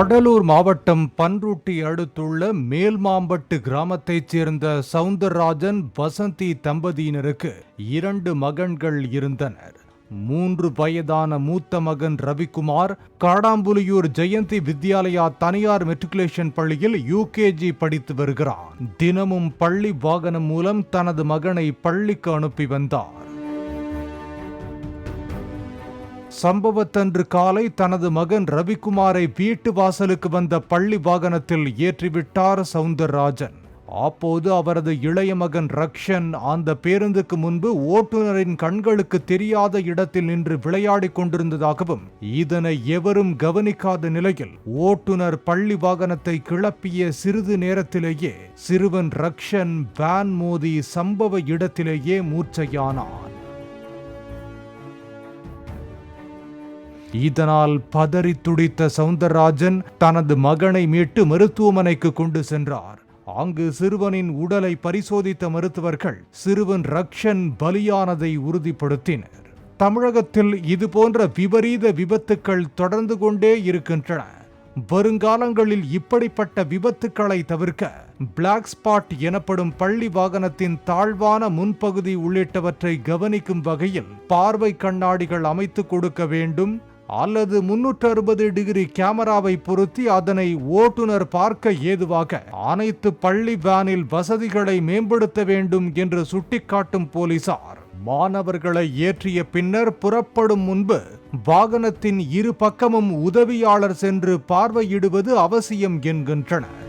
கடலூர் மாவட்டம் பன்ருட்டி அடுத்துள்ள மேல்மாம்பட்டு கிராமத்தைச் சேர்ந்த சவுந்தரராஜன் வசந்தி தம்பதியினருக்கு 2 மகன்கள் இருந்தனர். 3 வயதான மூத்த மகன் ரவிக்குமார் காடாம்புலியூர் ஜெயந்தி வித்யாலயா தனியார் மெட்ரிகுலேஷன் பள்ளியில் யூகேஜி படித்து வருகிறார். தினமும் பள்ளி வாகனம் மூலம் தனது மகனை பள்ளிக்கு அனுப்பி வந்தார். சம்பவத்தன்று காலை தனது மகன் ரவிக்குமாரை வீட்டு வாசலுக்கு வந்த பள்ளி வாகனத்தில் ஏற்றிவிட்டார் சவுந்தரராஜன். அப்போது அவரது இளைய மகன் ரக்ஷன் அந்த பேருந்துக்கு முன்பு ஓட்டுநரின் கண்களுக்கு தெரியாத இடத்தில் நின்று விளையாடிக் கொண்டிருந்ததாகவும், இதனை எவரும் கவனிக்காத நிலையில் ஓட்டுநர் பள்ளி வாகனத்தை கிளப்பிய சிறிது நேரத்திலேயே சிறுவன் ரக்ஷன் வேன் மோதி சம்பவ இடத்திலேயே மூர்ச்சையானார். இதனால் பதறி துடித்த சவுந்தரராஜன் தனது மகனை மீட்டு மருத்துவமனைக்கு கொண்டு சென்றார். அங்கு சிறுவனின் உடலை பரிசோதித்த மருத்துவர்கள் சிறுவன் ரக்ஷன் பலியானதை உறுதிப்படுத்தினர். தமிழகத்தில் இதுபோன்ற விபரீத விபத்துக்கள் தொடர்ந்து கொண்டே இருக்கின்றன. வருங்காலங்களில் இப்படிப்பட்ட விபத்துக்களை தவிர்க்க பிளாக் ஸ்பாட் எனப்படும் பள்ளி வாகனத்தின் தாழ்வான முன்பகுதி உள்ளிட்டவற்றை கவனிக்கும் வகையில் பார்வை கண்ணாடிகள் அமைத்து கொடுக்க வேண்டும், அல்லது 360 டிகிரி கேமராவை பொருத்தி அதனை ஓட்டுநர் பார்க்க ஏதுவாக அனைத்து பள்ளி வேனில் வசதிகளை மேம்படுத்த வேண்டும் என்று சுட்டிக்காட்டும் போலீசார் மாணவர்களை ஏற்றிய பின்னர் புறப்படும் முன்பு வாகனத்தின் இரு பக்கமும் உதவியாளர் சென்று பார்வையிடுவது அவசியம் என்கின்றனர்.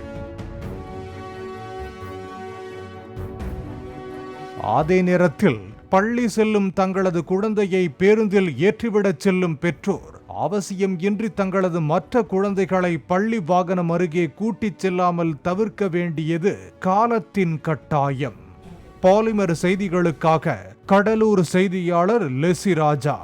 அதே நேரத்தில் பள்ளி செல்லும் தங்களது குழந்தையை பேருந்தில் ஏற்றிவிடச் செல்லும் பெற்றோர் அவசியம் இன்றி தங்களது மற்ற குழந்தைகளை பள்ளி வாகனம் அருகே கூட்டிச் செல்லாமல் தவிர்க்க வேண்டியது காலத்தின் கட்டாயம். பாலிமர் செய்திகளுக்காக கடலூர் செய்தியாளர் லெசி ராஜா.